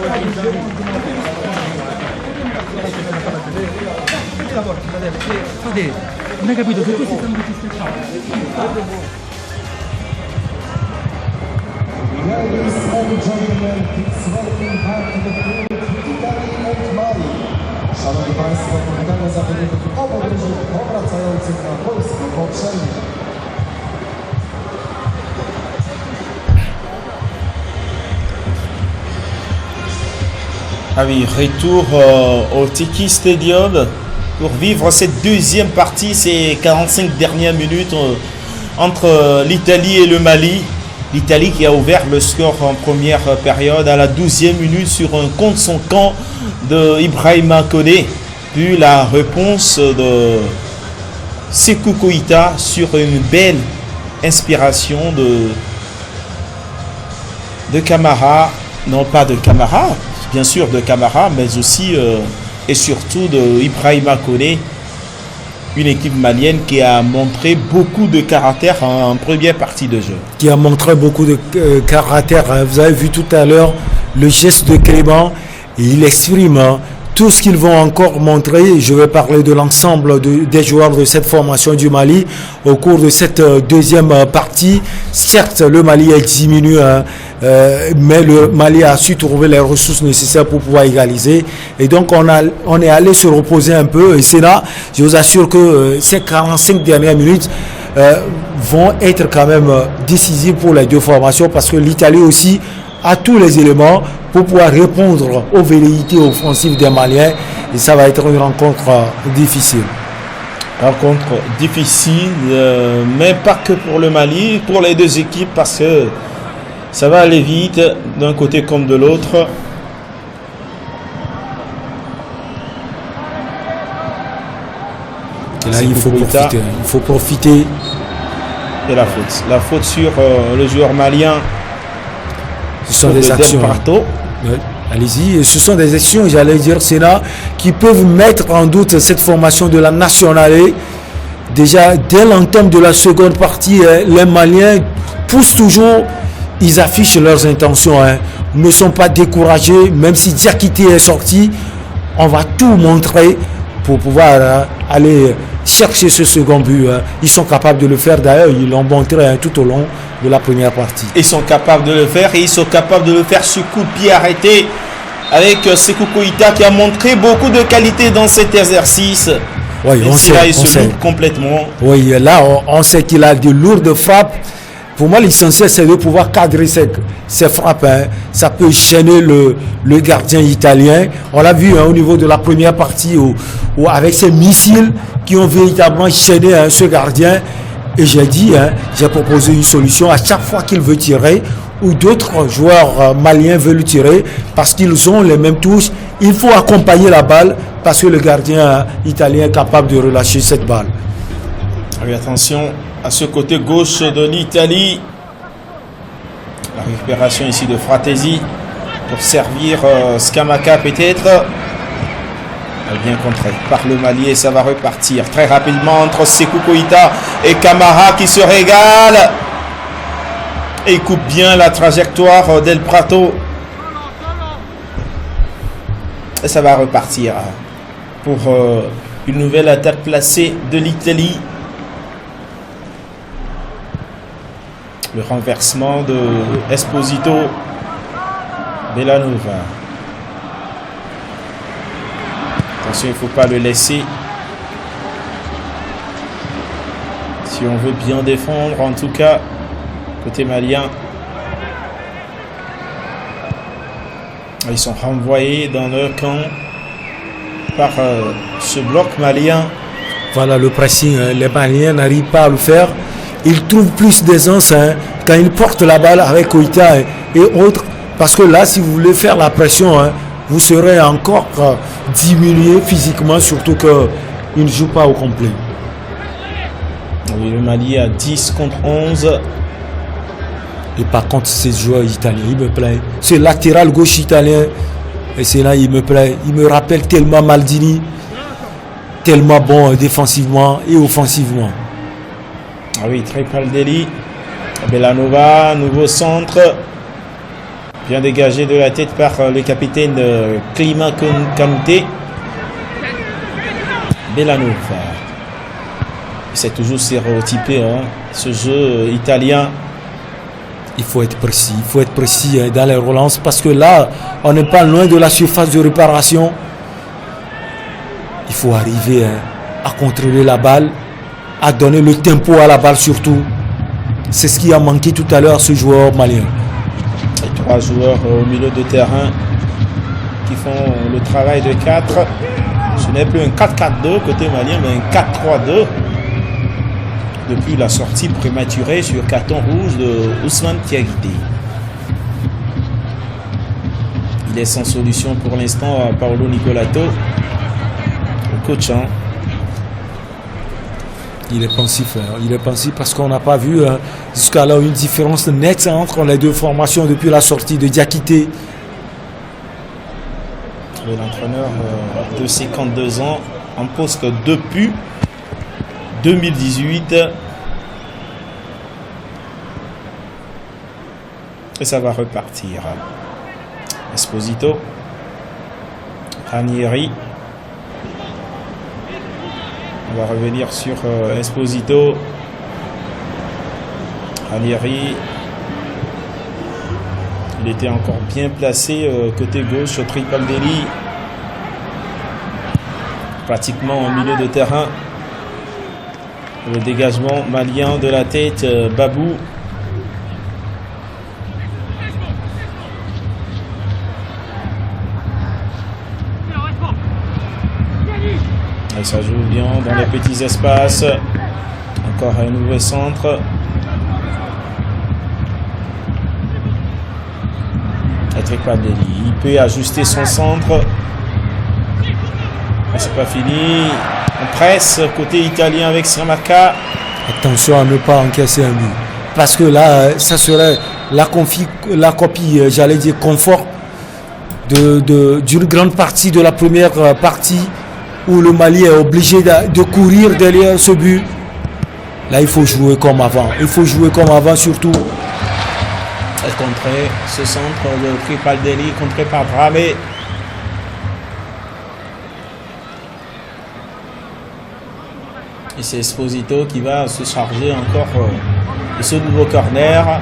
Non hai capito che questi stanno tutti stacciati. Ladies and gentlemen, please welcome back to the field Italy and Mali. Szanowni Państwo, powitamy zawodników obu drużyn powracających na polską poprzednię. Ah oui, retour au Tiki Stadium pour vivre cette deuxième partie, ces 45 dernières minutes entre l'Italie et le Mali. L'Italie qui a ouvert le score en première période à la 12e minute sur un contre son camp de Ibrahima Koné. Puis la réponse de Sékou Koïta sur une belle inspiration de Camara. Non pas de Camara, bien sûr de Camara, mais aussi et surtout de Ibrahima Koné. Une équipe malienne qui a montré beaucoup de caractère en première partie de jeu. Qui a montré beaucoup de caractère. Vous avez vu tout à l'heure le geste de Clément. Il exprime tout ce qu'ils vont encore montrer. Je vais parler de l'ensemble des joueurs de cette formation du Mali au cours de cette deuxième partie. Certes, le Mali est diminué, mais le Mali a su trouver les ressources nécessaires pour pouvoir égaliser. Et donc, on est allé se reposer un peu. Et c'est là, je vous assure que ces 45 dernières minutes vont être quand même décisives pour les deux formations parce que l'Italie aussi a tous les éléments pour pouvoir répondre aux velléités offensives des Maliens. Et ça va être une rencontre difficile. Rencontre difficile, mais pas que pour le Mali, pour les deux équipes, parce que ça va aller vite d'un côté comme de l'autre. Et là, il faut profiter. Il faut profiter. Et la faute. La faute sur le joueur malien. Ce sont des actions. Ouais. Allez-y. Ce sont des actions, j'allais dire, Sénat, qui peuvent mettre en doute cette formation de la nationale. Déjà, dès l'entame de la seconde partie, les Maliens poussent toujours. Ils affichent leurs intentions. Ne sont pas découragés. Même si Diakité est sorti, on va tout montrer pour pouvoir aller chercher ce second but. Ils sont capables de le faire. D'ailleurs, ils l'ont montré tout au long de la première partie. Ils sont capables de le faire et ils sont capables de le faire sur coup de pied arrêté avec Sékou Koïta qui a montré beaucoup de qualité dans cet exercice. Oui, on sait. Complètement. Oui, là, on sait qu'il a de lourdes frappes. Pour moi, l'essentiel, c'est de pouvoir cadrer ces frappes. Ça peut gêner le gardien italien. On l'a vu au niveau de la première partie où avec ces missiles qui ont véritablement gêné ce gardien. Et j'ai proposé une solution à chaque fois qu'il veut tirer ou d'autres joueurs maliens veulent tirer parce qu'ils ont les mêmes touches. Il faut accompagner la balle parce que le gardien italien est capable de relâcher cette balle. Oui, attention à ce côté gauche de l'Italie. La récupération ici de Fratesi pour servir Scamacca peut-être. Bien contré par le Mali et ça va repartir très rapidement entre Sékou Koïta et Camara qui se régale et coupe bien la trajectoire d'El Prato et ça va repartir pour une nouvelle attaque placée de l'Italie. Le renversement de Esposito Bellanova. Attention, il ne faut pas le laisser. Si on veut bien défendre, en tout cas, côté malien. Ils sont renvoyés dans leur camp par ce bloc malien. Voilà le pressing. Les Maliens n'arrivent pas à le faire. Ils trouvent plus d'aisance quand ils portent la balle avec Koïta et autres. Parce que là, si vous voulez faire la pression, vous serez encore diminué physiquement, surtout qu'il ne joue pas au complet. Oui, le Mali a 10 contre 11. Et par contre, ces joueurs italiens, il me plaît. Ce latéral gauche italien, et c'est là, il me plaît. Il me rappelle tellement Maldini, tellement bon défensivement et offensivement. Ah oui, très Caldelli. Bellanova, nouveau centre. Bien dégagé de la tête par le capitaine Clément Kanouté. Belanova. C'est toujours stéréotypé, hein, ce jeu italien. Il faut être précis hein, dans les relances parce que là, on n'est pas loin de la surface de réparation. Il faut arriver hein, à contrôler la balle, à donner le tempo à la balle surtout. C'est ce qui a manqué tout à l'heure à ce joueur malien. Et 3 joueurs au milieu de terrain qui font le travail de 4. Ce n'est plus un 4-4-2 côté malien, mais un 4-3-2. Depuis la sortie prématurée sur carton rouge de Ousmane Diakité. Il est sans solution pour l'instant à Paolo Nicolato, le coach. Hein. Il est pensif parce qu'on n'a pas vu hein, jusqu'à là une différence nette entre les deux formations depuis la sortie de Diakité. L'entraîneur de 52 ans en poste depuis 2018. Et ça va repartir. Esposito. Ranieri. On va revenir sur Esposito. Ranieri. Il était encore bien placé côté gauche au Tripaldelli. Pratiquement au milieu de terrain. Le dégagement malien de la tête, Babou. Et ça joue bien dans les petits espaces. Encore un nouveau centre. Il peut ajuster son centre. Mais c'est pas fini. On presse côté italien avec Scamacca. Attention à ne pas encaisser un but. Parce que là, ça serait la copie, j'allais dire, confort d'une grande partie de la première partie où le Mali est obligé de courir derrière ce but. Là, il faut jouer comme avant. Il faut jouer comme avant surtout. Contré ce centre de Tripaldelli, contré par Bramé. Et c'est Esposito qui va se charger encore de ce nouveau corner.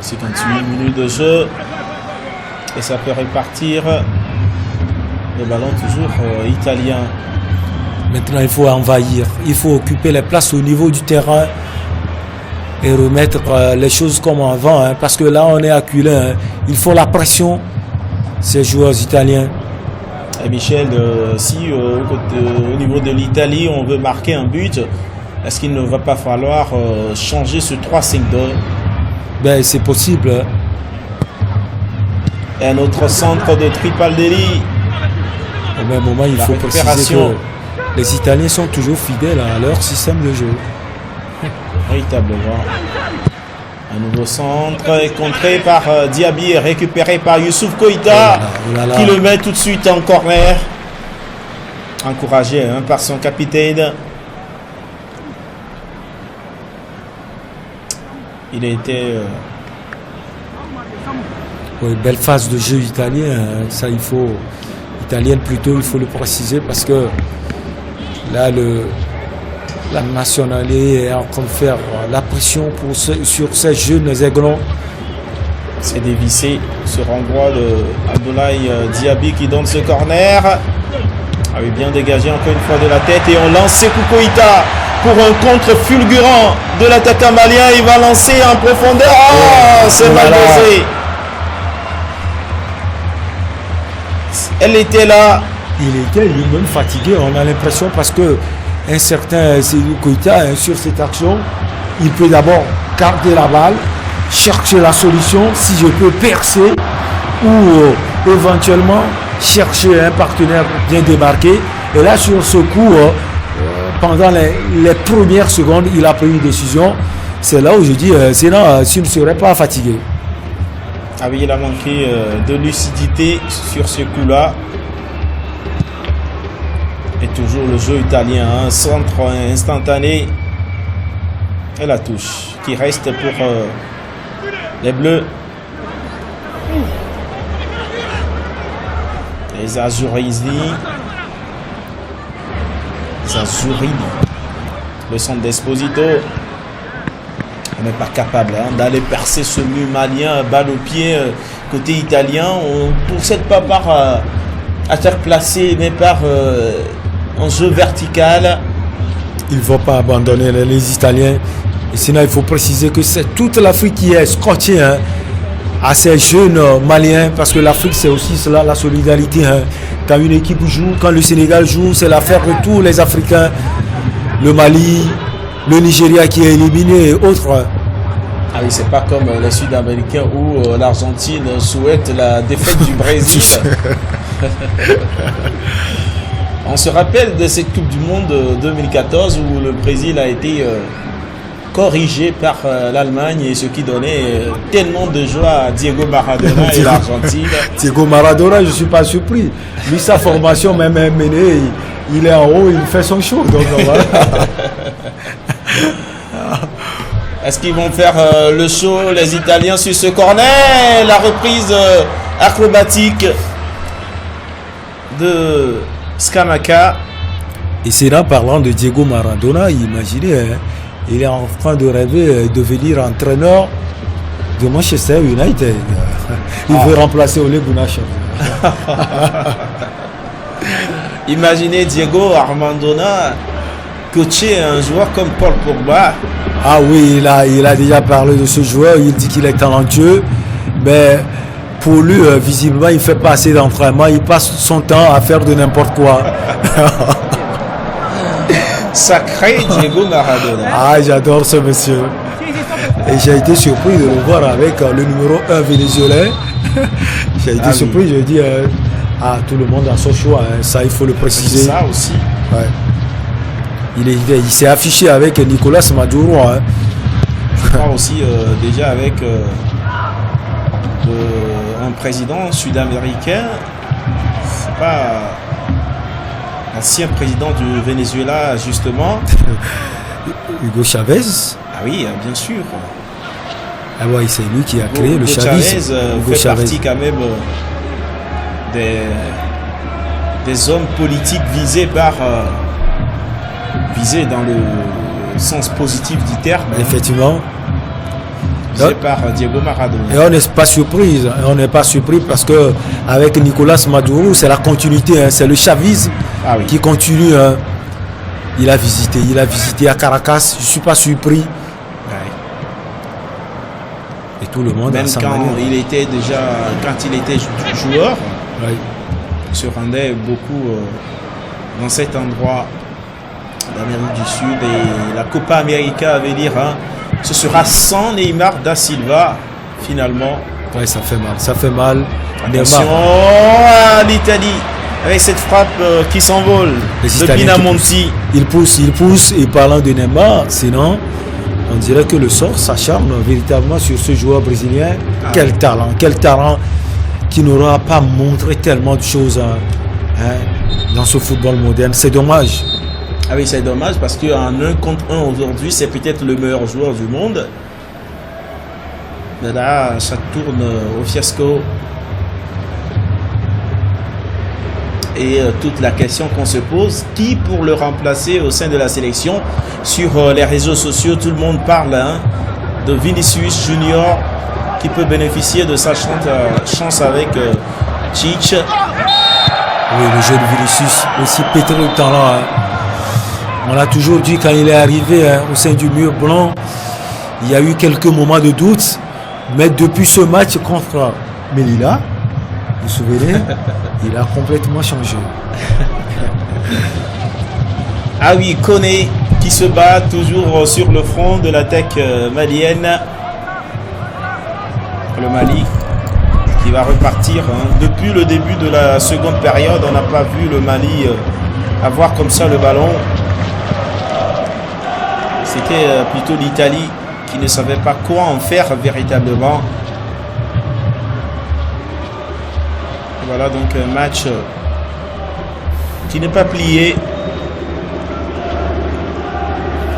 C'est 28 minutes de jeu. Et ça peut repartir. Le ballon toujours italien. Maintenant, il faut envahir. Il faut occuper les places au niveau du terrain et remettre les choses comme avant. Hein, parce que là, on est acculé. Hein. Il faut la pression, ces joueurs italiens. Et Michel, si au niveau de l'Italie, on veut marquer un but, est-ce qu'il ne va pas falloir changer ce 3-5-2 ? Ben, c'est possible. Hein. Et un autre centre de Tripaldelli. Au même moment, il faut préciser que les Italiens sont toujours fidèles à leur système de jeu. Véritablement. Un nouveau centre contré par Diaby et récupéré par Youssouf Koïta qui le met tout de suite en corner. Encouragé par son capitaine. Il a été... Oui, belle phase de jeu italien, ça il faut, italienne plutôt, il faut le préciser parce que là la nationalité est en train de faire la pression sur ces jeunes aiglons. C'est dévissé sur endroit de Abdoulaye Diaby qui donne ce corner. Avait bien dégagé encore une fois de la tête et on lance Sékou Koïta pour un contre fulgurant de l'attaquant malien. Il va lancer en profondeur. Oh, c'est mal dosé. Elle était là. Il était lui-même fatigué, on a l'impression, parce que un certain Sékou Koïta, sur cette action, il peut d'abord garder la balle, chercher la solution, si je peux percer, ou éventuellement chercher un partenaire bien démarqué. Et là, sur ce coup, pendant les premières secondes, il a pris une décision. C'est là où je dis, sinon, s'il ne serait pas fatigué. Ah oui, il a manqué de lucidité sur ce coup-là. toujours le jeu italien, un centre instantané et la touche qui reste pour les Bleus. Les Azurini. Le centre d'Esposito. On n'est pas capable d'aller percer ce mur malien, balle au pied, côté italien. On ne procède pas par attaque placée, mais par un jeu vertical. Il ne faut pas abandonner les Italiens. Et sinon, il faut préciser que c'est toute l'Afrique qui est scotchée à ces jeunes Maliens, parce que l'Afrique, c'est aussi cela, la solidarité. Quand une équipe joue, quand le Sénégal joue, c'est l'affaire de tous les Africains. Le Mali, le Nigeria qui est éliminé et autres. Ah oui, c'est pas comme les Sud-Américains où l'Argentine souhaite la défaite du Brésil. On se rappelle de cette Coupe du Monde 2014 où le Brésil a été corrigé par l'Allemagne, et ce qui donnait tellement de joie à Diego Maradona et l'Argentine. Diego Maradona, je ne suis pas surpris. Lui, sa formation, même menée, il est en haut, il fait son show. Donc, voilà. Est-ce qu'ils vont faire le show, les Italiens, sur ce corner? La reprise acrobatique de Scamacca. Et c'est là, parlant de Diego Maradona, imaginez, il est en train de rêver de devenir entraîneur de Manchester United. Il veut remplacer Ole Gunnar Solskjaer. Imaginez Diego Armandona coacher un joueur comme Paul Pogba. Ah oui, il a déjà parlé de ce joueur, il dit qu'il est talentueux, mais pour lui, visiblement, il ne fait pas assez d'entraînement, il passe son temps à faire de n'importe quoi. Sacré Diego Maradona. Ah, j'adore ce monsieur. Et j'ai été surpris de le voir avec le numéro 1 vénézuélien. J'ai été surpris, je dis, tout le monde a son choix, ça il faut le préciser. C'est ça aussi. Ouais. Il s'est affiché avec Nicolas Maduro. Je crois aussi déjà avec un président sud-américain. C'est pas l'ancien président du Venezuela, justement. Hugo Chavez. Ah oui, bien sûr. Ah ouais, c'est lui qui a créé le chavisme. Hugo fait partie quand même des hommes politiques visés dans le sens positif du terme. Effectivement. Visé par Diego Maradona. Et on n'est pas surpris. On n'est pas surpris parce que avec Nicolas Maduro, c'est la continuité. C'est le chavisme qui continue. Il a visité à Caracas. Je ne suis pas surpris. Ouais. Et tout le monde. Même quand il était joueur, il se rendait beaucoup dans cet endroit d'Amérique du Sud, et la Copa América, à venir, ce sera sans Neymar da Silva finalement. Ouais, ça fait mal. Attention à l'Italie avec cette frappe qui s'envole de Pinamonti. Il pousse, et parlant de Neymar, sinon on dirait que le sort s'acharne véritablement sur ce joueur brésilien. Quel talent qui n'aura pas montré tellement de choses dans ce football moderne. C'est dommage. Ah oui, c'est dommage parce qu'en 1 contre 1 aujourd'hui, c'est peut-être le meilleur joueur du monde. Mais là, ça tourne au fiasco. Et toute la question qu'on se pose, qui pour le remplacer au sein de la sélection? Sur les réseaux sociaux, tout le monde parle de Vinicius Junior qui peut bénéficier de sa chance avec Tite. Oui, le jeune Vinicius, aussi pétré de talent. On l'a toujours dit quand il est arrivé au sein du mur blanc, il y a eu quelques moments de doute, mais depuis ce match contre Melilla, vous vous souvenez, il a complètement changé. Ah oui, Koné qui se bat toujours sur le front de l'attaque malienne. Le Mali qui va repartir. Depuis le début de la seconde période, on n'a pas vu le Mali avoir comme ça le ballon. C'était plutôt l'Italie qui ne savait pas quoi en faire véritablement. Et voilà donc un match qui n'est pas plié.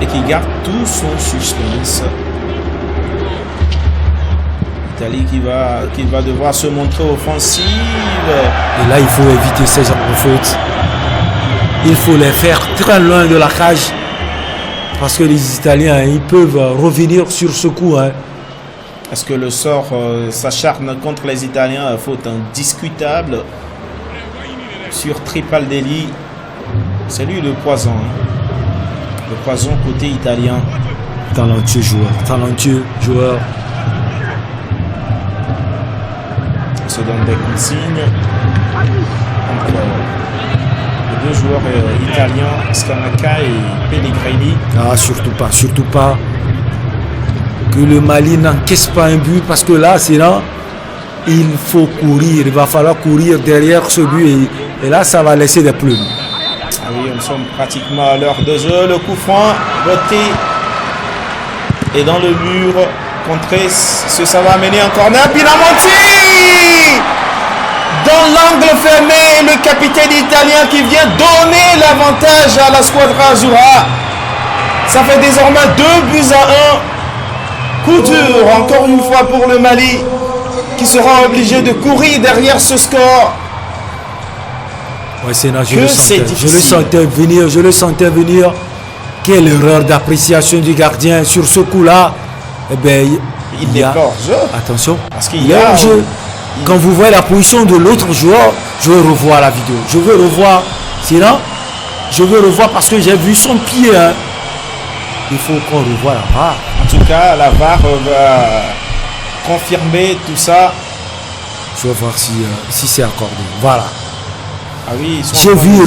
et qui garde tout son suspense. L'Italie qui va devoir se montrer offensive. Et là, il faut éviter ces genres de fautes. Il faut les faire très loin de la cage. Parce que les Italiens, ils peuvent revenir sur ce coup. Est-ce que le sort s'acharne contre les Italiens? Faute indiscutable sur Tripaldelli. C'est lui le poison. Le poison côté italien. Talentueux joueur. On se donne des consignes entre les deux joueurs italiens, Scamacca et Pellegrini. Ah, surtout pas. Que le Mali n'encaisse pas un but, parce que là, sinon, il faut courir. Il va falloir courir derrière ce but et là, ça va laisser des plumes. Ah oui, nous sommes pratiquement à l'heure de jeu. Le coup franc, botté et dans le mur, contré. Ça va amener en corner. Pinamonti dans l'angle fermé. Le capitaine italien qui vient donner l'avantage à la squadra Azzurra. Ça fait désormais 2-1. Coup dur, encore une fois pour le Mali, qui sera obligé de courir derrière ce score. Ouais, je le sentais venir. Quelle erreur d'appréciation du gardien sur ce coup-là. Eh ben, il n'est pas hors jeu. Attention, parce qu'il y a un jeu. Quand vous voyez la position de l'autre joueur, je veux revoir la vidéo. Je veux revoir. Sinon, je veux revoir parce que j'ai vu son pied. Il faut qu'on revoie la VAR. En tout cas, la VAR va confirmer tout ça. Je vais voir si c'est accordé. Voilà. Ah oui, j'ai vu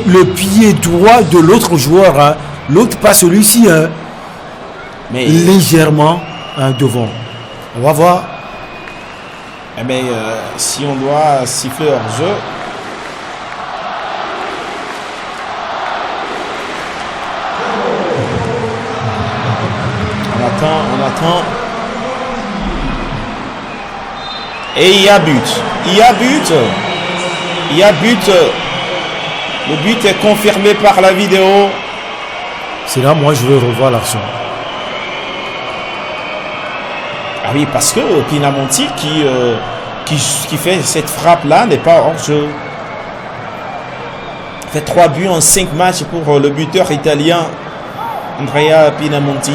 le pied droit de l'autre joueur. L'autre, pas celui-ci. Mais légèrement devant. On va voir. Eh bien, si on doit siffler hors jeu. On attend. Et il y a but. Le but est confirmé par la vidéo. C'est là, moi, je veux revoir l'action. Ah oui, parce que Pinamonti qui fait cette frappe-là n'est pas hors jeu. Il fait 3 buts en 5 matchs pour le buteur italien Andrea Pinamonti.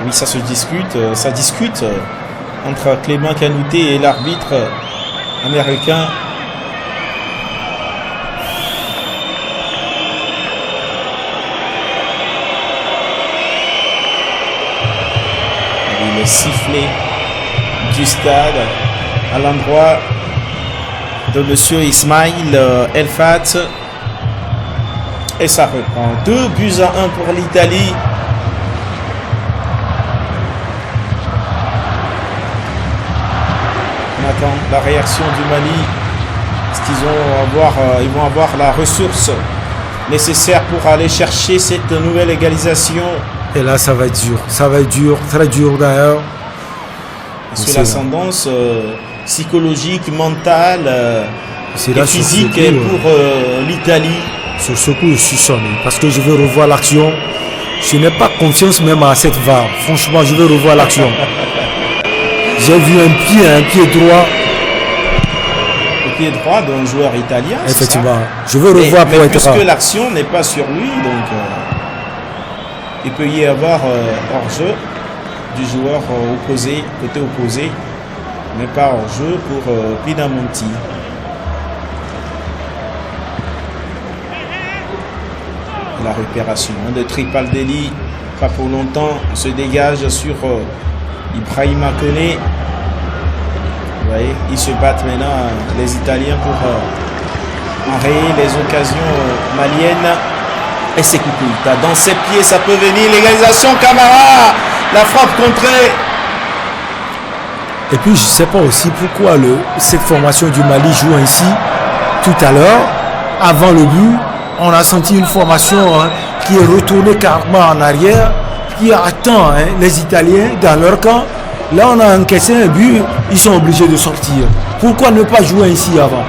Oui, ça discute entre Clément Canouté et l'arbitre américain. Le sifflet du stade à l'endroit de monsieur Ismail Elfat. Et ça reprend 2-1 pour l'Italie. On attend la réaction du Mali. Est-ce qu'ils vont avoir la ressource nécessaire pour aller chercher cette nouvelle égalisation? Et là, ça va être dur, très dur d'ailleurs. Parce que l'ascendance psychologique, mentale et physique est pour l'Italie. Sur ce coup, je suis sonné parce que je veux revoir l'action. Je n'ai pas confiance même à cette VAR. Franchement, je veux revoir l'action. J'ai vu un pied droit. Le pied droit d'un joueur italien. Effectivement. Je veux revoir pour être puisque l'action n'est pas sur lui, donc il peut y avoir hors-jeu du joueur opposé, côté opposé, mais pas hors-jeu pour Pinamonti. La récupération de Tripaldelli, pas pour longtemps, se dégage sur Ibrahima Koné. Vous voyez, ils se battent maintenant, les Italiens, pour enrayer les occasions maliennes. Et c'est Kukuita. Dans ses pieds, ça peut venir. L'égalisation, Camara. La frappe contrée. Et puis, je ne sais pas aussi pourquoi cette formation du Mali joue ainsi. Tout à l'heure, avant le but, on a senti une formation qui est retournée carrément en arrière, qui attend les Italiens dans leur camp. Là, on a encaissé un but, ils sont obligés de sortir. Pourquoi ne pas jouer ainsi avant?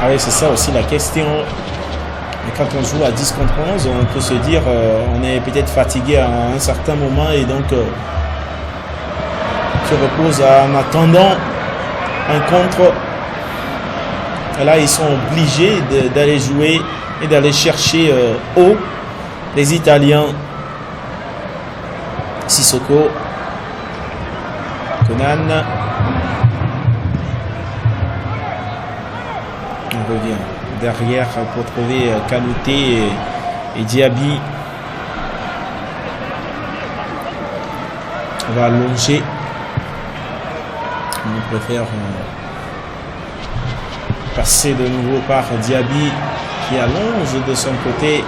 Ah oui, c'est ça aussi la question. Et quand on joue à 10 contre 11, on peut se dire on est peut-être fatigué à un certain moment et donc se repose en attendant un contre. Et là, ils sont obligés d'aller jouer et d'aller chercher haut les Italiens. Sissoko, Conan. On revient derrière pour trouver Kanouté et Diaby. On va allonger. On préfère passer de nouveau par Diaby qui allonge de son côté.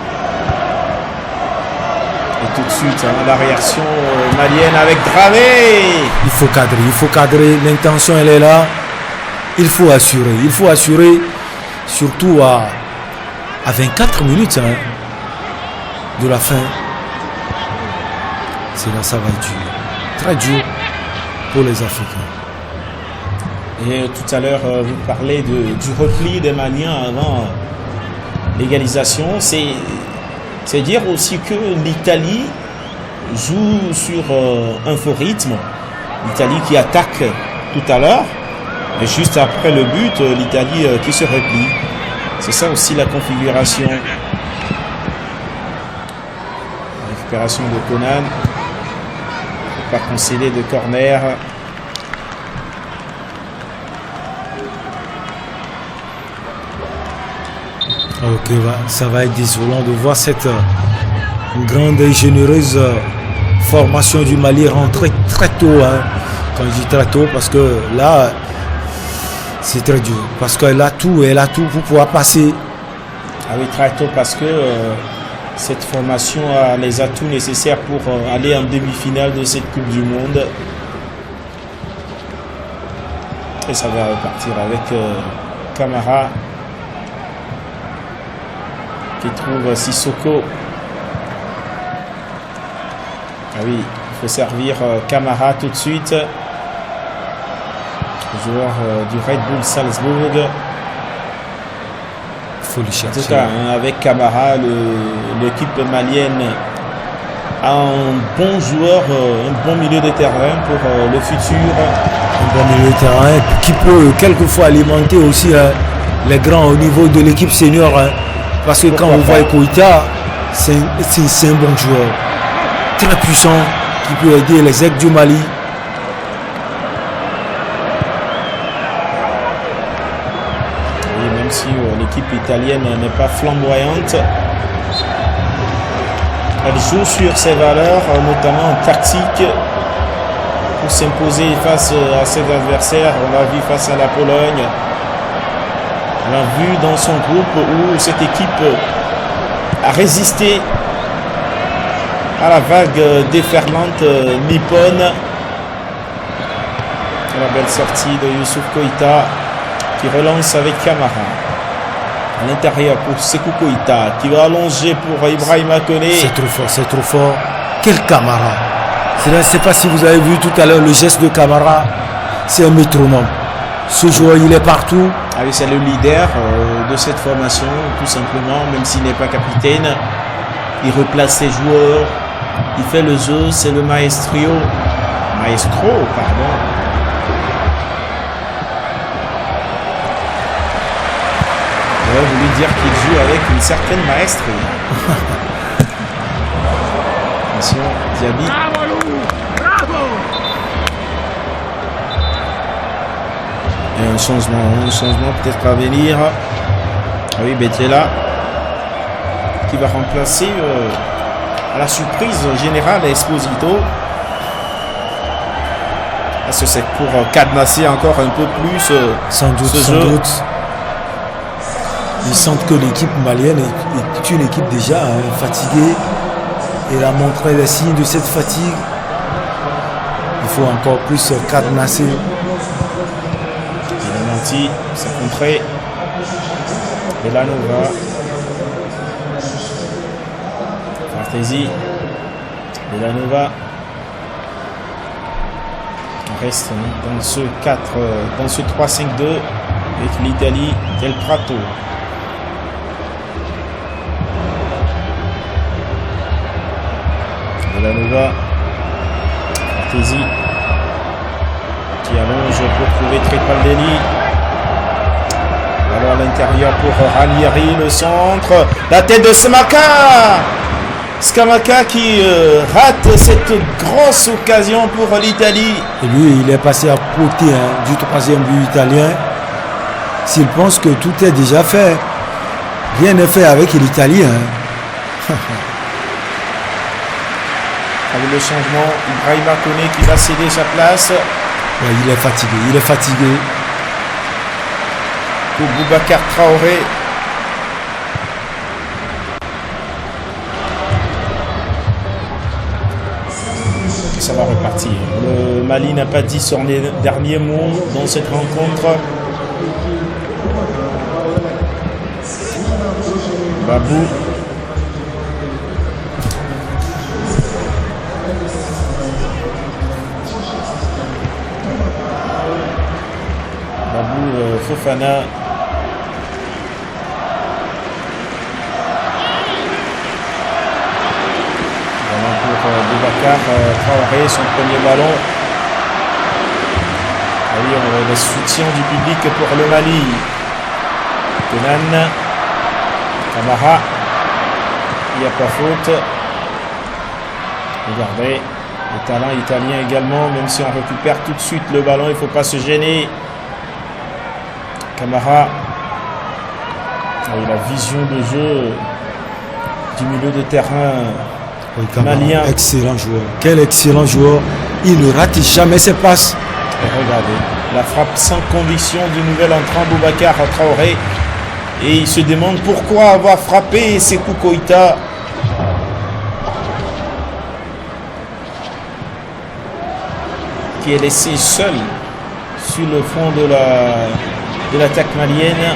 Et tout de suite, la réaction malienne avec Dravé. Il faut cadrer. L'intention, elle est là. Il faut assurer. Surtout à 24 minutes de la fin. C'est là, ça va être dur. Très dur pour les Africains. Et tout à l'heure, vous parlez du repli des Maliens avant l'égalisation. C'est dire aussi que l'Italie joue sur un faux rythme. L'Italie qui attaque tout à l'heure. Et juste après le but, l'Italie qui se replie. C'est ça aussi la configuration. La récupération de Conan. Pas concédé de corner. Ok, ça va être désolant de voir cette grande et généreuse formation du Mali rentrer très tôt. Quand je dis très tôt, parce que là, c'est très dur. Parce qu'elle a tout pour pouvoir passer. Ah oui, très tôt, parce que cette formation a les atouts nécessaires pour aller en demi-finale de cette Coupe du Monde. Et ça va repartir avec Camara qui trouve Sissoko. Ah oui, il faut servir Camara tout de suite. Joueur du Red Bull Salzbourg. Faut le chercher. En tout cas, avec Camara, l'équipe malienne a un bon joueur, un bon milieu de terrain pour le futur. Un bon milieu de terrain qui peut quelquefois alimenter aussi les grands au niveau de l'équipe senior. Parce que quand on voit Koïta, c'est un bon joueur. Très puissant, qui peut aider les aigles du Mali. Oui, même si l'équipe italienne n'est pas flamboyante, elle joue sur ses valeurs, notamment en tactique, pour s'imposer face à ses adversaires. On l'a vu face à la Pologne. On l'a vu dans son groupe où cette équipe a résisté à la vague déferlante nippone. La belle sortie de Youssouf Koïta qui relance avec Camara. À l'intérieur pour Sékou Koïta qui va allonger pour Ibrahima Koné. C'est trop fort. Quel Camara! Je ne sais pas si vous avez vu tout à l'heure le geste de Camara. C'est un métronome. Ce joueur, il est partout. Ah oui, c'est le leader de cette formation, tout simplement, même s'il n'est pas capitaine. Il replace ses joueurs, il fait le jeu, c'est le maestro, pardon. J'aurais voulu dire qu'il joue avec une certaine maestrie. Attention, Diaby. Et un changement peut-être à venir. Ah oui, Betela qui va remplacer à la surprise générale Esposito. Est-ce que c'est pour cadenasser encore un peu plus sans doute. Ils sentent que l'équipe malienne est une équipe déjà fatiguée. Elle a montré les signes de cette fatigue. Il faut encore plus cadenasser. C'est contré. Belanova. Fartesi. Belanova. On reste dans ce 3-5-2. avec l'Italie Del Prato. Belanova, Fratesi qui allonge pour trouver Tripaldelli. Alors à l'intérieur pour Ranieri, le centre, la tête de Scamacca qui rate cette grosse occasion pour l'Italie. Et lui, il est passé à côté du troisième but italien. S'il pense que tout est déjà fait, rien n'est fait avec l'Italien. Avec le changement, Ibrahima Koné qui va céder sa place. Ouais, il est fatigué. Pour Boubacar Traoré. Ça va repartir. Le Mali n'a pas dit son dernier mot dans cette rencontre. Babou. Fofana. Pour Boubacar Traoré, son premier ballon. Ah oui, on a le soutien du public pour le Mali. Kenan, Camara, il n'y a pas faute. Regardez, le talent italien également, même si on récupère tout de suite le ballon, il ne faut pas se gêner. Camara, avec la vision de jeu du milieu de terrain malien. Excellent joueur. Quel excellent joueur. Il ne rate jamais ses passes. Et regardez, la frappe sans conviction du nouvel entrant Boubacar Traoré. Et il se demande pourquoi avoir frappé Sékou Koïta. Qui est laissé seul sur le fond de l'attaque malienne.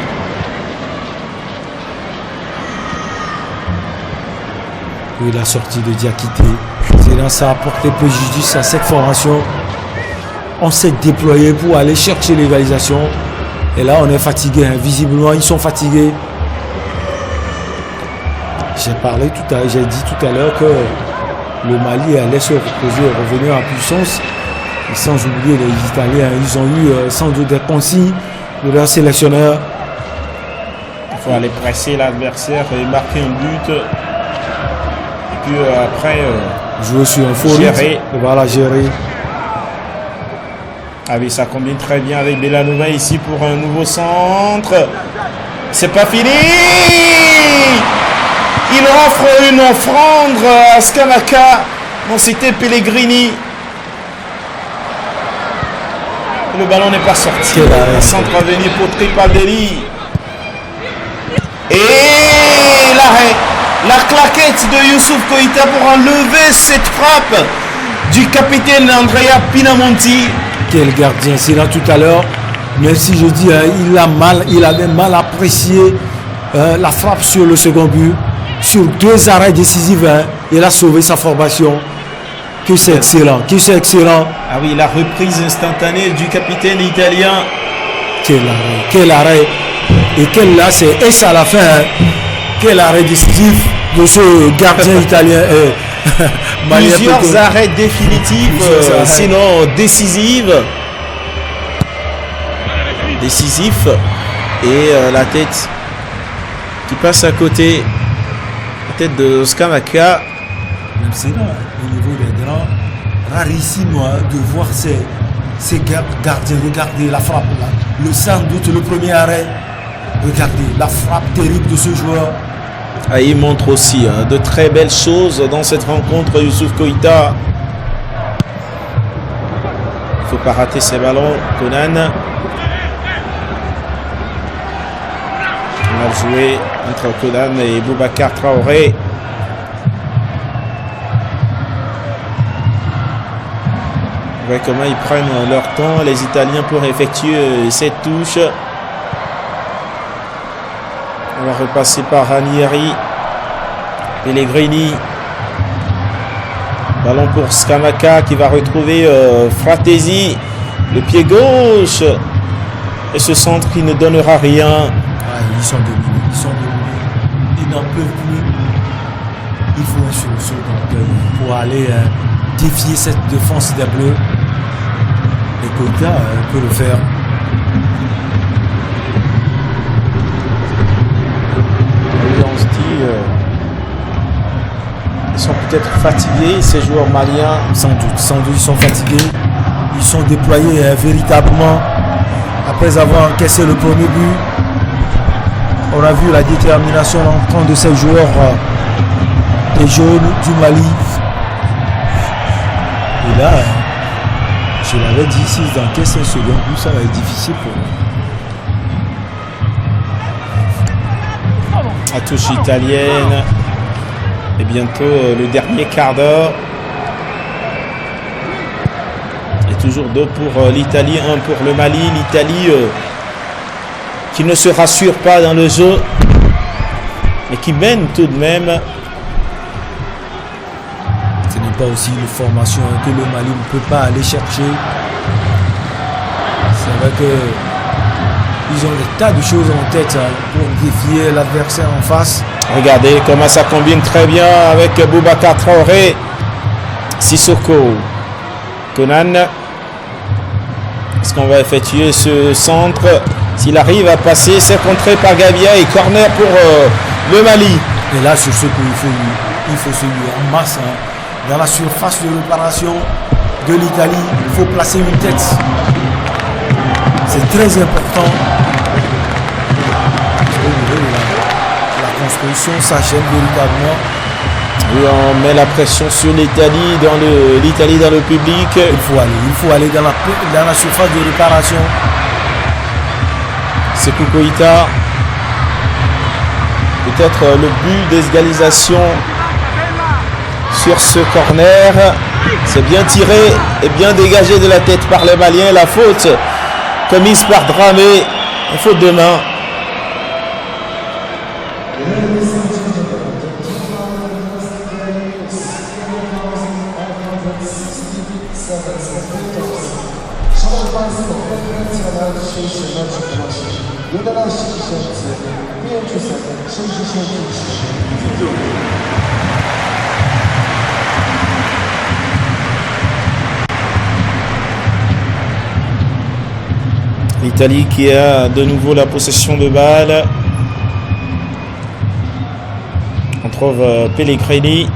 Oui, la sortie de Diakité. C'est là ça a apporté préjudice à cette formation. On s'est déployé pour aller chercher l'égalisation. Et là, on est fatigué. Visiblement, ils sont fatigués. J'ai dit tout à l'heure que le Mali allait se reposer et revenir en puissance. Et sans oublier les Italiens, ils ont eu sans doute des consignes de leur sélectionneur. Il faut aller presser l'adversaire et marquer un but. Et puis après, jouer sur un faux gérer. Voilà, gérer. Ah oui, ça combine très bien avec Belanova ici pour un nouveau centre. C'est pas fini. Il offre une offrande à Scamacca. Non, c'était Pellegrini. Le ballon n'est pas sorti. Le centre à venir pour Tripaldelli. Et l'arrêt. La claquette de Youssouf Koïta pour enlever cette frappe du capitaine Andrea Pinamonti. Quel gardien, c'est là tout à l'heure. Même si je dis, il avait mal apprécié la frappe sur le second but. Sur 2 arrêts décisifs, il a sauvé sa formation. Que c'est excellent, Ah oui, la reprise instantanée du capitaine italien. Quel arrêt. Et quel là, c'est et ça à la fin. Quel arrêt décisif de ce gardien italien. Plusieurs arrêts définitifs, sinon décisifs. Et la tête qui passe à côté. La tête de Scamacca. Même c'est là, au niveau des grands, rarissime de voir ces gardiens. Regardez la frappe là. Sans doute le premier arrêt. Regardez la frappe terrible de ce joueur. Ah, il montre aussi de très belles choses dans cette rencontre, Youssouf Koïta. Il ne faut pas rater ses ballons. Conan. Mal joué entre Conan et Boubacar Traoré. Vous voyez comment ils prennent leur temps, les Italiens, pour effectuer cette touche. On va repasser par Ranieri. Pellegrini. Ballon pour Scamacca qui va retrouver Fratesi. Le pied gauche Et ce centre qui ne donnera rien. Ah, ils sont dominés. Ils n'en peuvent plus. Il faut une solution pour aller défier cette défense des Bleus. Et Koïta peut le faire. Et on se dit, ils sont peut-être fatigués, ces joueurs maliens. Sans doute, ils sont fatigués. Ils sont déployés véritablement. Après avoir encaissé le premier but, on a vu la détermination l'entrant de ces joueurs des jaunes du Mali. Et là, je l'avais dit, s'ils encaissent un second but, ça va être difficile pour eux. La touche italienne. Et bientôt le dernier quart d'heure. Et toujours 2 pour l'Italie, 1 pour le Mali. L'Italie qui ne se rassure pas dans le jeu, mais qui mène tout de même. Ce n'est pas aussi une formation que le Mali ne peut pas aller chercher. C'est vrai qu'ils ont des tas de choses en tête pour défier l'adversaire en face. Regardez comment ça combine très bien avec Boubacar Traoré, Sissoko, Conan. Est-ce qu'on va effectuer ce centre? S'il arrive à passer, c'est contré par Gavia et corner pour le Mali. Et là, sur ce coup, il faut se lui en masse. Dans la surface de réparation de l'Italie, il faut placer une tête. C'est très important. La construction s'achève véritablement. Oui, on met la pression sur l'Italie dans le public. Il faut aller dans la surface de réparation. C'est Koïta. Peut-être le but d'égalisation sur ce corner. C'est bien tiré et bien dégagé de la tête par les Maliens. La faute commise par Dramé. Une faute de main. Szanowni Państwo, konferencja na dzisiejszy mecz wynosi 11 563. L'Italie qui a de nouveau la possession de balle. On trouve Pellegrini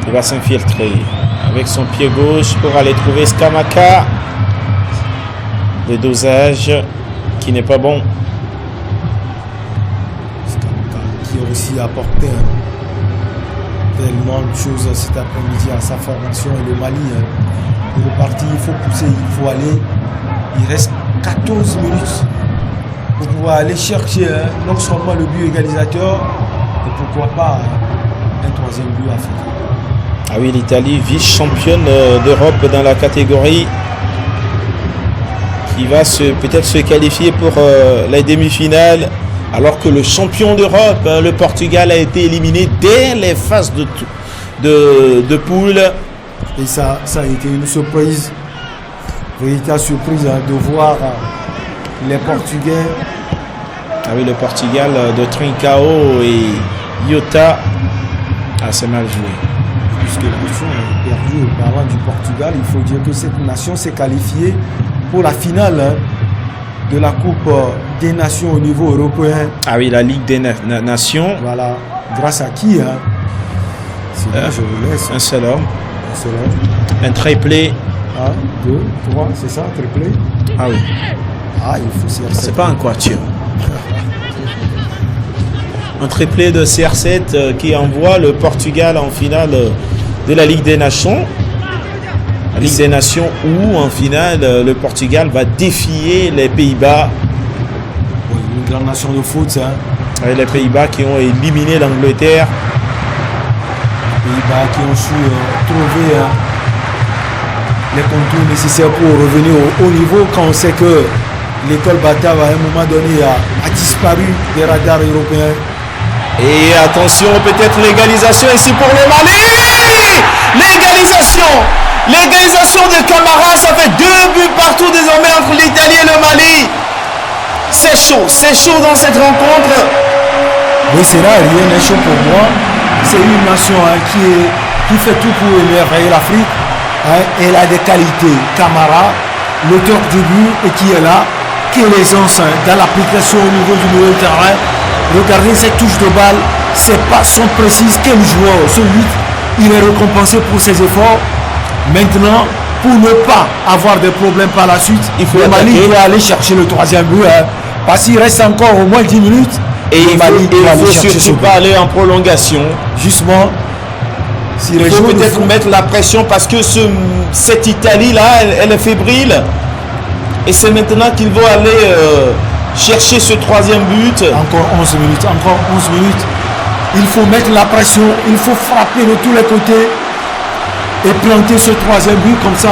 qui va s'infiltrer avec son pied gauche pour aller trouver Scamacca. Le dosage qui n'est pas bon. Scamacca qui a aussi apporté tellement de choses cet après-midi à sa formation. Et le Mali est reparti. Il faut pousser, il faut aller. Il reste 14 minutes pour pouvoir aller chercher non seulement le but égalisateur, et pourquoi pas un troisième but à faire. Ah oui, l'Italie, vice-championne d'Europe dans la catégorie, qui va peut-être se qualifier pour la demi-finale, alors que le champion d'Europe, le Portugal, a été éliminé dès les phases de poule. Et ça a été une surprise. Véritable surprise de voir les Portugais. Ah oui, le Portugal de Trincao et Iota. Ah, c'est mal joué. Puisque la nation est perdue au parlant du Portugal, il faut dire que cette nation s'est qualifiée pour la finale de la Coupe des Nations au niveau européen. Ah oui, la Ligue des Nations. Voilà. Grâce à qui c'est là, je vous laisse. Un seul homme. Un seul homme. Un triplé. 1, 2, 3, c'est ça, triplé. Ah oui. Ah, il faut CR7. C'est pas un quatuor. Un triplé de CR7 qui envoie le Portugal en finale de la Ligue des Nations. La Ligue des Nations où, en finale, le Portugal va défier les Pays-Bas. Oui, une grande nation de foot, ça. Et les Pays-Bas qui ont éliminé l'Angleterre. Les Pays-Bas qui ont su trouver les contours nécessaires pour revenir au haut niveau quand on sait que l'école Batave à un moment donné a disparu des radars européens. Et attention, peut-être l'égalisation ici pour le Mali. L'égalisation L'égalisation de Camara, ça fait 2 buts partout désormais entre l'Italie et le Mali. C'est chaud dans cette rencontre. Oui, c'est là, rien n'est chaud pour moi. C'est une nation qui fait tout pour émerveiller l'Afrique. Elle a des qualités. Camara, l'auteur du but, et qui est là, qui est l'aisance dans l'application au niveau du milieu de terrain. Regardez cette touche de balle, c'est pas son précise. Quel joueur, ce 8, il est récompensé pour ses efforts. Maintenant, pour ne pas avoir de problèmes par la suite, Il faut le Mali attaquer. doit aller chercher le 3e but. Parce qu'il reste encore au moins 10 minutes. Et le il Mali doit aller faut chercher ce surtout but. pas aller en prolongation. Justement, si les Il faut joueurs peut-être mettre la pression parce que cette Italie-là, elle est fébrile. Et c'est maintenant qu'ils vont aller chercher ce 3e but. encore 11 minutes, encore 11 minutes. Il faut mettre la pression, il faut frapper de tous les côtés et planter ce 3e but, comme ça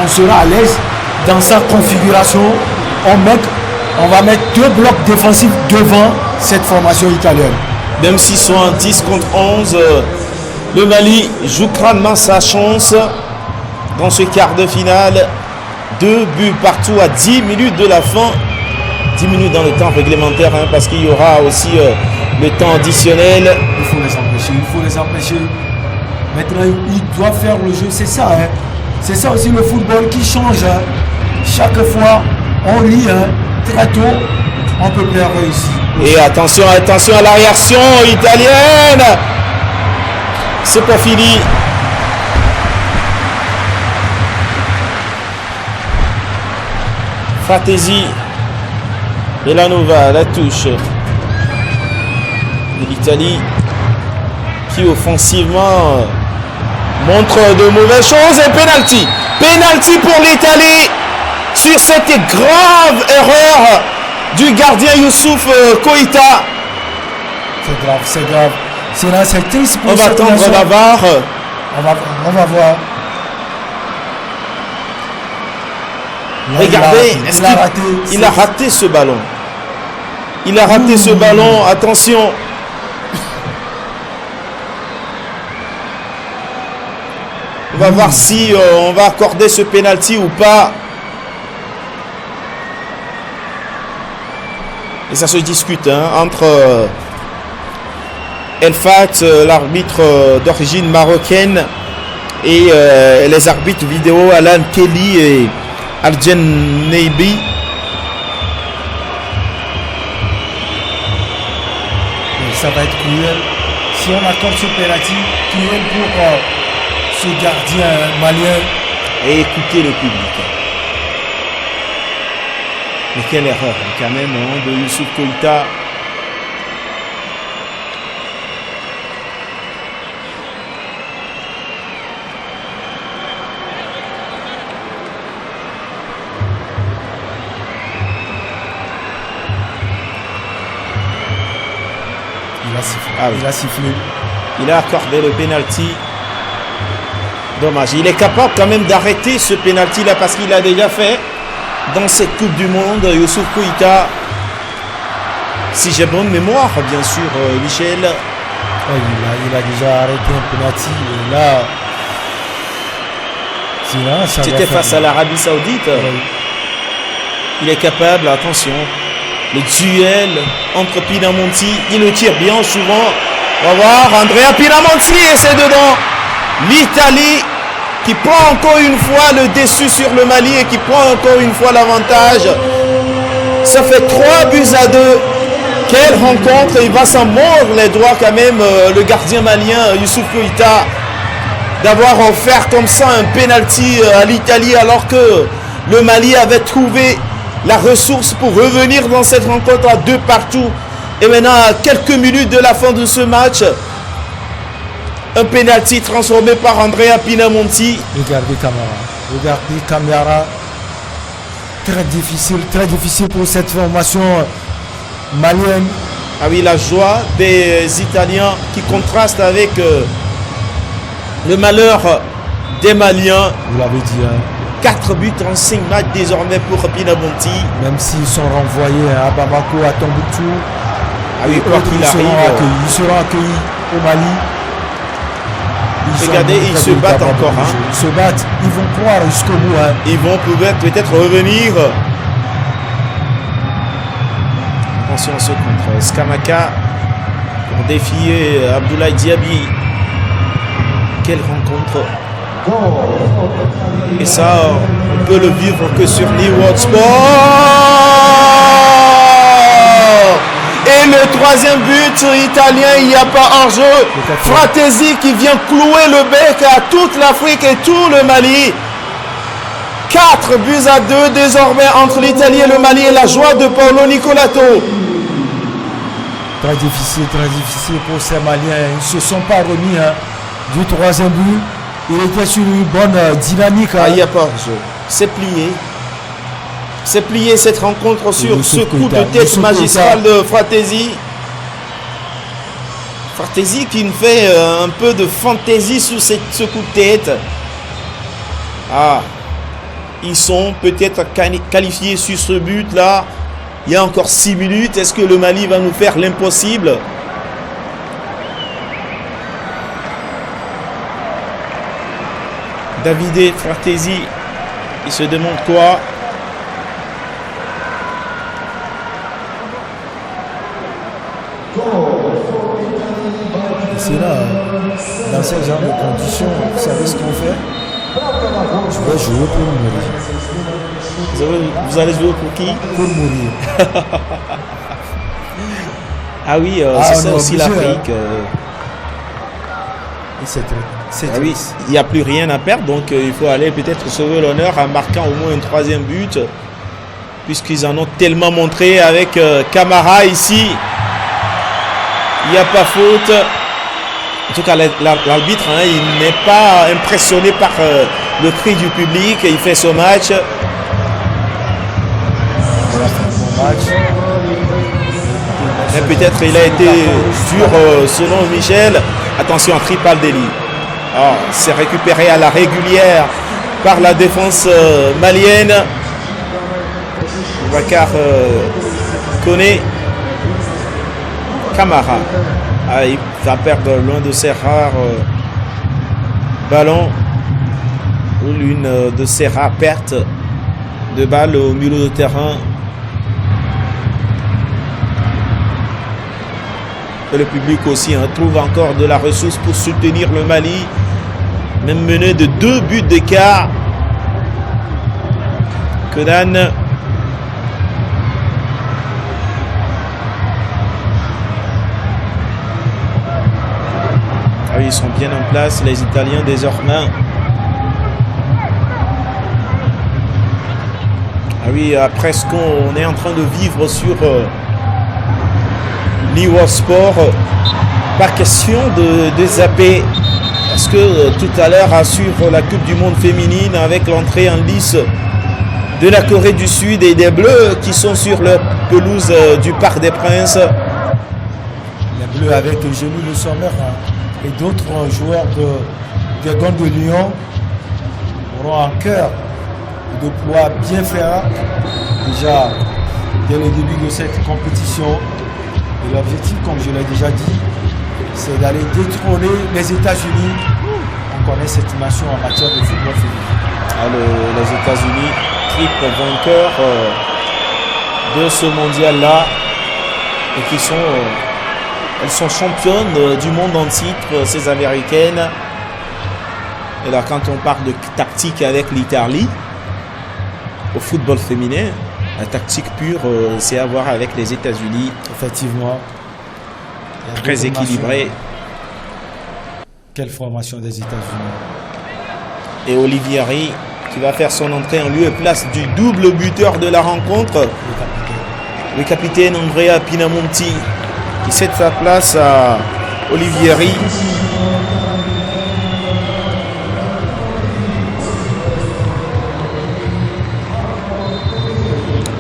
on sera à l'aise dans sa configuration. On va mettre 2 blocs défensifs devant cette formation italienne. Même s'ils sont en 10 contre 11, le Mali joue crânement sa chance dans ce quart de finale. 2 buts partout à 10 minutes de la fin. 10 minutes dans le temps réglementaire, parce qu'il y aura aussi le temps additionnel. Il faut les empêcher. Maintenant, ils doivent faire le jeu, c'est ça. C'est ça aussi le football qui change. Chaque fois, on lit très tôt, on peut perdre ici. Et attention à la réaction italienne. C'est pas fini. Fratesi. Belanova, la touche de l'Italie qui offensivement montre de mauvaises choses et penalty. Penalty pour l'Italie sur cette grave erreur du gardien Youssouf Koïta. C'est grave. C'est là, c'est triste pour On va cette attendre nation. la VAR. On va voir. Là, Regardez, il a raté. il a raté ce ballon. Il a raté ce ballon, attention. On va voir si on va accorder ce penalty ou pas. Et ça se discute entre Elfat, l'arbitre d'origine marocaine, et les arbitres vidéo Alan Kelly et Algen Neibi. Ça va être cruel. Si on accorde ce penalty, cruel pour ce gardien malien. Et écoutez le public. Mais quelle erreur quand même de Youssouf Koïta. Il a sifflé. Ah oui. Il a sifflé. Il a accordé le penalty. Dommage. Il est capable quand même d'arrêter ce penalty là parce qu'il a déjà fait dans cette Coupe du Monde. Youssouf Koïta, si j'ai bonne mémoire, bien sûr, Michel. Ouais, il a déjà arrêté un penalty. Et là, ça va C'était faire face à l'Arabie Saoudite. Ouais. Il est capable, attention. Le duel entre Pinamonti, il le tire bien souvent. On va voir Andrea Pinamonti et c'est dedans. L'Italie qui prend encore une fois le dessus sur le Mali et qui prend encore une fois l'avantage. Ça fait 3-2. Quelle rencontre. Il va s'en mordre les doigts quand même, le gardien malien Youssouf Koïta, d'avoir offert comme ça un penalty à l'Italie alors que le Mali avait trouvé la ressource pour revenir dans cette rencontre à 2 partout. Et maintenant, à quelques minutes de la fin de ce match, un penalty transformé par Andrea Pinamonti. Regardez Camara. Très difficile pour cette formation malienne. Ah oui, la joie des Italiens qui contraste avec le malheur des Maliens. Vous l'avez dit, 4 buts en 5 matchs désormais pour Pinamonti. même s'ils sont renvoyés à Bamako, à Tombouctou, Ah oui, quoi qu'il ils arrive. seront accueillis au Mali. Regardez, ils se battent encore. Hein. Ils se battent, ils vont croire jusqu'au bout. Hein. Ils vont peut-être revenir. Attention à ce contre. Skamaka pour défier Abdoulaye Diaby. Quelle rencontre. Et ça, on peut le vivre que sur New Sport. Et le troisième but italien, il n'y a pas hors-jeu. Fratesi qui vient clouer le bec à toute l'Afrique et tout le Mali. 4 buts à 2 désormais entre l'Italie et le Mali et la joie de Paolo Nicolato. Très difficile pour ces Maliens. Ils ne se sont pas remis hein, du troisième but. Il était sur une bonne dynamique. Hein. Ah, il n'y a pas hors-jeu. C'est plié. C'est plié cette rencontre sur ce coup de tête magistral de Fratesi. Fratesi qui nous fait un peu de fantaisie sur ce coup de tête. Ah, ils sont peut-être qualifiés sur ce but-là. Il y a encore 6 minutes. Est-ce que le Mali va nous faire l'impossible? Davide Fratesi, il se demande quoi? C'est là, dans ce genre de conditions, vous savez ce qu'on fait? Je vais jouer pour mourir. Vous allez jouer pour qui? Pour mourir. Ah oui, c'est ça aussi l'Afrique. C'est oui, il n'y a plus rien à perdre, donc il faut aller peut-être sauver l'honneur en marquant au moins un troisième but, puisqu'ils en ont tellement montré avec Camara ici. Il n'y a pas faute. En tout cas, l'arbitre, hein, il n'est pas impressionné par le cri du public. Il fait son match. Mais peut-être il a été dur selon Michel. Attention, Tripaldelli. Oh, c'est récupéré à la régulière par la défense malienne. Bakar Koné. Camara. Ah, il va perdre l'un de ses rares ballons ou l'une de ses rares pertes de balles au milieu de terrain. Et le public aussi trouve encore de la ressource pour soutenir le Mali, même mené de 2 buts d'écart. Kenan. Ah oui, ils sont bien en place, les Italiens désormais. Ah oui, après ce qu'on est en train de vivre sur Liwa Sport, pas question de zapper. Parce que tout à l'heure, sur la Coupe du Monde féminine, avec l'entrée en lice de la Corée du Sud et des Bleus qui sont sur la pelouse du Parc des Princes. Les Bleus avec Génie Le Sommer et d'autres joueurs des Gants de Lyon auront en cœur de pouvoir bien faire déjà dès le début de cette compétition. Et l'objectif, comme je l'ai déjà dit, c'est d'aller détrôner les États-Unis. On connaît cette nation en matière de football féminin. Les États-Unis, triple vainqueur de ce mondial-là, et elles sont championnes du monde en titre, ces Américaines. Et là, quand on parle de tactique avec l'Italie, au football féminin, la tactique pure, c'est à voir avec les États-Unis. Effectivement. Très équilibré. Quelle formation des États-Unis. Et Olivieri qui va faire son entrée en lieu et place du double buteur de la rencontre. Le capitaine Andrea Pinamonti qui cède sa place à Olivieri.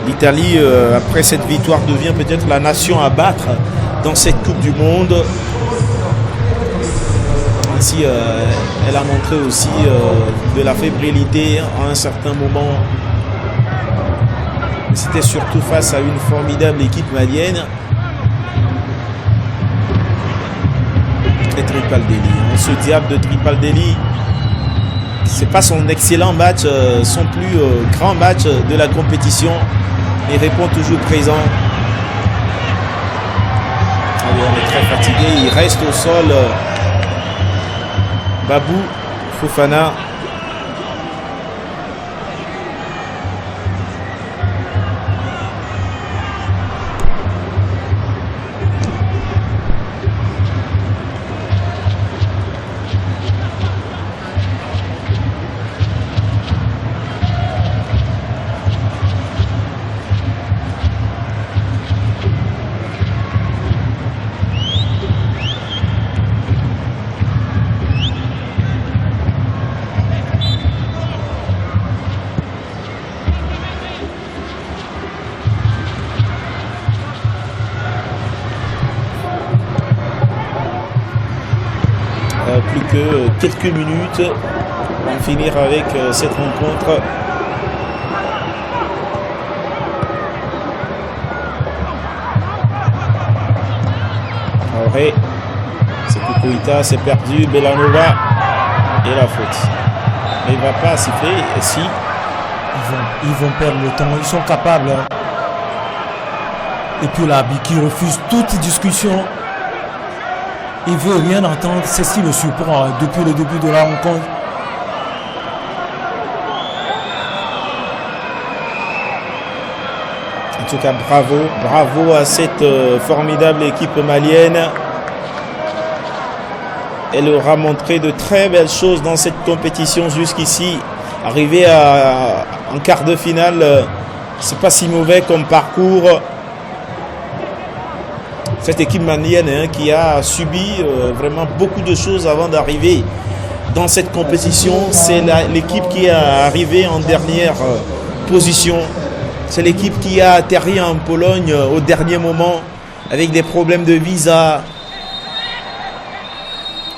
L'Italie, après cette victoire, devient peut-être la nation à battre dans cette Coupe du Monde. Ainsi, elle a montré aussi de la fébrilité à un certain moment. C'était surtout face à une formidable équipe malienne. Et Tripaldelli, ce diable de Tripaldelli, c'est pas son excellent match, son plus grand match de la compétition. Il répond toujours présent. Allez, on est très fatigué, il reste au sol. Babou Fofana. Plus que quelques minutes pour finir avec cette rencontre. Traoré, c'est Kukuita, c'est perdu, Bellanova et la faute. Mais il ne va pas siffler, et si. Ils vont perdre le temps, ils sont capables. Hein. Et puis l'arbitre qui refuse toute discussion. Il veut rien entendre, c'est ce qui le surprend depuis le début de la rencontre. En tout cas, bravo à cette formidable équipe malienne. Elle aura montré de très belles choses dans cette compétition jusqu'ici. Arriver en quart de finale, c'est pas si mauvais comme parcours. Cette équipe malienne qui a subi vraiment beaucoup de choses avant d'arriver dans cette compétition. C'est l'équipe qui est arrivée en dernière position. C'est l'équipe qui a atterri en Pologne au dernier moment avec des problèmes de visa.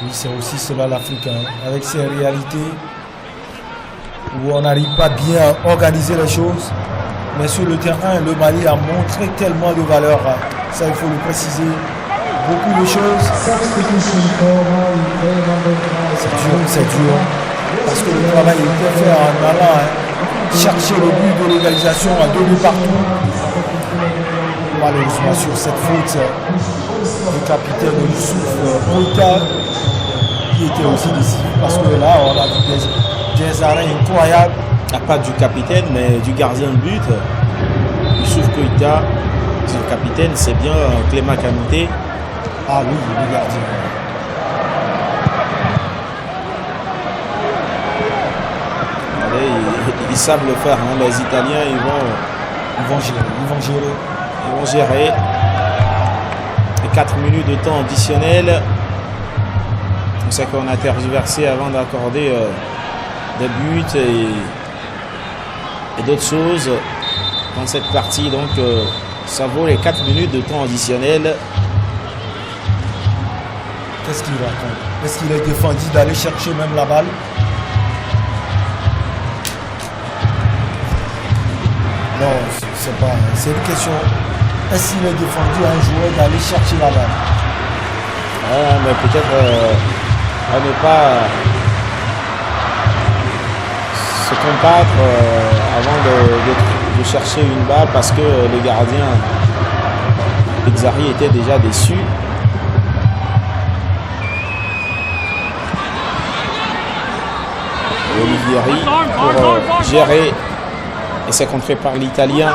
Oui, c'est aussi cela l'Afrique, hein, avec ses réalités où on n'arrive pas bien à organiser les choses. Mais sur le terrain, le Mali a montré tellement de valeur. Ça, il faut le préciser. Beaucoup de choses. C'est dur. Parce que le travail était fait en allant chercher le but de l'égalisation à 2 buts partout. Malheureusement, sur cette faute, le capitaine Youssouf Boïta, qui était aussi décisif. Parce que là, on a vu des arrêts incroyables. Pas du capitaine, mais du gardien de but. Youssouf Koïta, c'est le capitaine, c'est bien Clément Kanouté. Ah oui, le gardien. Allez, ils savent le faire, hein. Les Italiens, ils vont gérer. Et 4 minutes de temps additionnel. On sait qu'on a tergiversé avant d'accorder des buts et d'autres choses dans cette partie. Donc ça vaut les 4 minutes de temps additionnel. Qu'est-ce qu'il raconte? Est-ce qu'il est défendu d'aller chercher même la balle? Non, c'est une question. Est-ce qu'il est défendu à un joueur d'aller chercher la balle? Mais peut-être à ne pas se combattre avant de chercher une balle, parce que le gardien Exari était déjà déçu. Olivieri pour gérer, et c'est contré par l'Italien.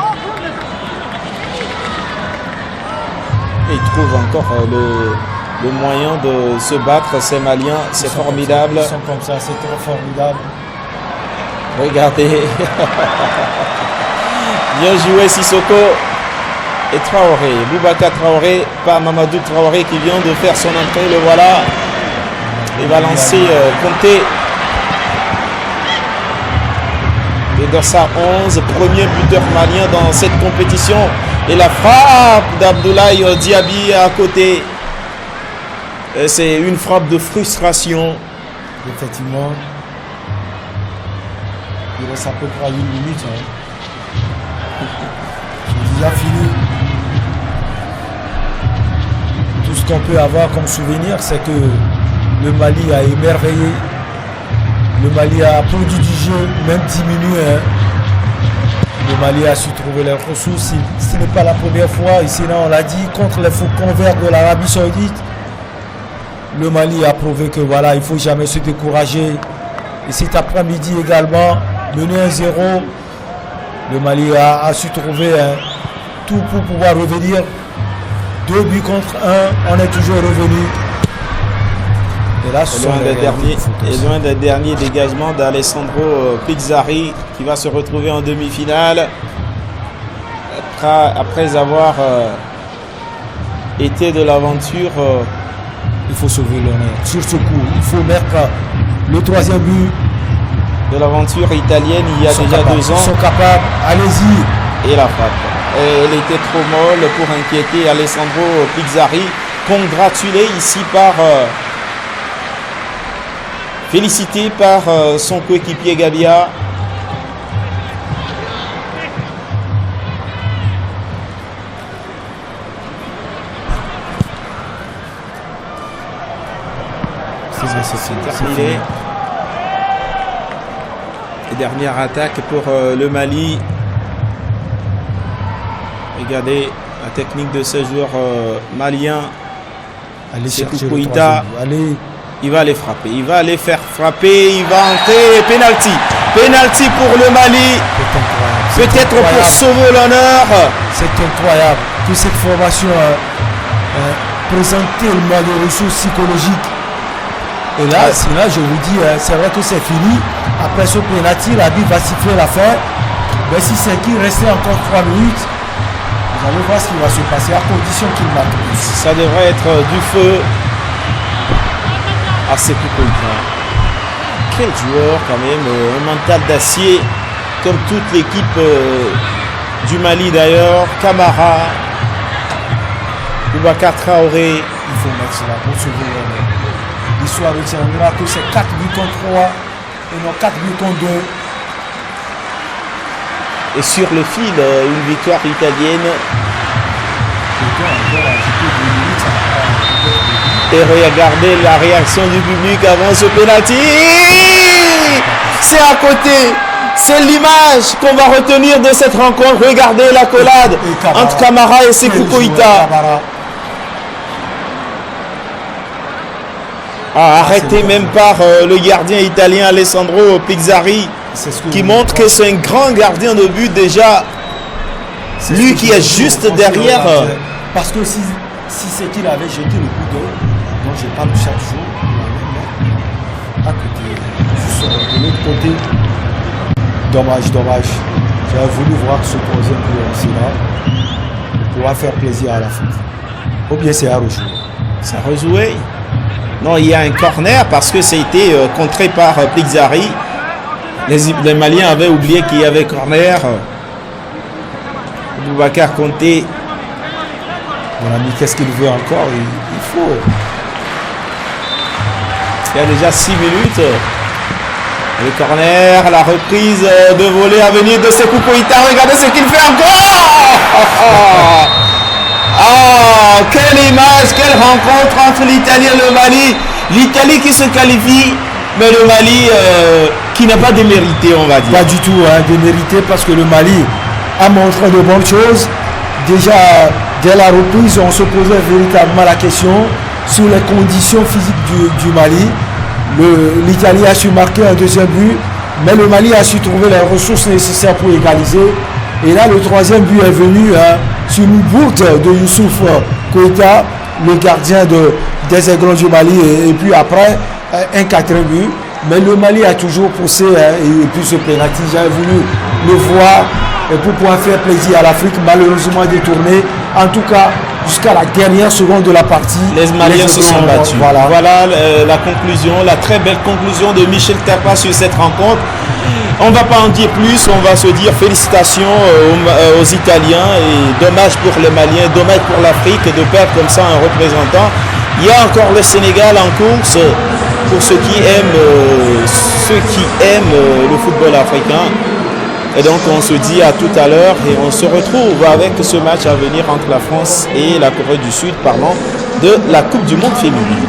Et il trouve encore le moyen de se battre, ces Maliens, c'est formidable. Ils sont comme ça, c'est trop formidable. Regardez. Bien joué Sissoko et Traoré. Boubacar Traoré, pas Mamadou Traoré qui vient de faire son entrée, le voilà. Il va lancer Conté. Et dans sa 11, premier buteur malien dans cette compétition. Et la frappe d'Abdoulaye Diaby à côté. C'est une frappe de frustration. Effectivement. Il reste à peu près 1 minute. Hein. C'est déjà fini. Tout ce qu'on peut avoir comme souvenir, c'est que le Mali a émerveillé. Le Mali a produit du jeu, même diminué. Hein. Le Mali a su trouver les ressources. Ce n'est pas la première fois. Et sinon, on l'a dit, contre les faucons verts de l'Arabie Saoudite, le Mali a prouvé que voilà, il ne faut jamais se décourager. Et cet après-midi également, mené 1-0, le Mali a su trouver tout pour pouvoir revenir. 2 buts contre 1, on est toujours revenu. Et là, loin des derniers dégagements d'Alessandro Pizzari qui va se retrouver en demi-finale après avoir été de l'aventure. Il faut sauver l'honneur. Sur ce coup, il faut mettre le 3e but de l'aventure italienne il y a déjà 2 ans. Ils sont capables, allez-y. Et la frappe. Et elle était trop molle pour inquiéter Alessandro Pizzari, congratulé ici par... félicité par son coéquipier Gabia. C'est terminé. Et dernière attaque pour le Mali. Regardez la technique de ce joueur malien. Allez chercher Koïta. Allez. Il va les frapper, il va les faire frapper, il va entrer, penalty. Penalty pour le Mali, peut-être pour sauver l'honneur. C'est incroyable que cette formation présente tellement de ressources psychologiques. Et là, je vous dis, c'est vrai que c'est fini. Après ce penalty, l'arbitre va siffler la fin. Mais si c'est qu'il restait encore 3 minutes, vous allez voir ce qui va se passer à condition qu'il marque. Ça devrait être du feu. Ah, c'est plus Koïta. Quel joueur quand même, un mental d'acier, comme toute l'équipe du Mali d'ailleurs. Camara, Boubacar Traoré. Il faut mettre cela pour sauver l'histoire retiendra que c'est 4 buts contre 3 et non 4 buts contre 2. Et sur le fil, une victoire italienne. Et regardez la réaction du public avant ce penalty. C'est à côté. C'est l'image qu'on va retenir de cette rencontre. Regardez l'accolade entre Camara et Sékou Koïta. Arrêté même par le gardien italien Alessandro Pizzari, qui montre que c'est un grand gardien de but déjà. Lui qui est juste derrière. Parce que si c'est qu'il avait jeté le coup d'eau, dont je parle chaque jour, à côté, de l'autre côté, dommage. J'avais voulu voir ce troisième but aussi là, pour pouvoir faire plaisir à la fin. Ou bien c'est à rejouer. Ça a rejoué. Non, il y a un corner parce que ça a été contré par Pizzari. Les Maliens avaient oublié qu'il y avait corner. Boubacar Konté. Mon ami, qu'est-ce qu'il veut encore? Il faut. Il y a déjà 6 minutes. Le corner, la reprise de volée à venir de Sékou Koïta. Regardez ce qu'il fait encore. Oh, quelle image, quelle rencontre entre l'Italie et le Mali. L'Italie qui se qualifie, mais le Mali qui n'a pas démérité, on va dire. Pas du tout démérité, parce que le Mali a montré de bonnes choses. Déjà, dès la reprise, on se posait véritablement la question sur les conditions physiques du Mali. L'Italie a su marquer un deuxième but, mais le Mali a su trouver les ressources nécessaires pour égaliser. Et là, le troisième but est venu sur une bourde de Youssouf Koïta, le gardien des Aiglons du Mali. Et puis après, un quatrième but. Mais le Mali a toujours poussé, et puis ce pénalty, j'avais voulu le voir pour pouvoir faire plaisir à l'Afrique, malheureusement détourné. En tout cas, jusqu'à la dernière seconde de la partie, les Maliens se sont battus. Voilà la conclusion, la très belle conclusion de Michel Tapa sur cette rencontre. On ne va pas en dire plus, on va se dire félicitations aux Italiens et dommage pour les Maliens, dommage pour l'Afrique de perdre comme ça un représentant. Il y a encore le Sénégal en course pour ceux qui aiment le football africain. Et donc on se dit à tout à l'heure et on se retrouve avec ce match à venir entre la France et la Corée du Sud, parlant de la Coupe du Monde féminine.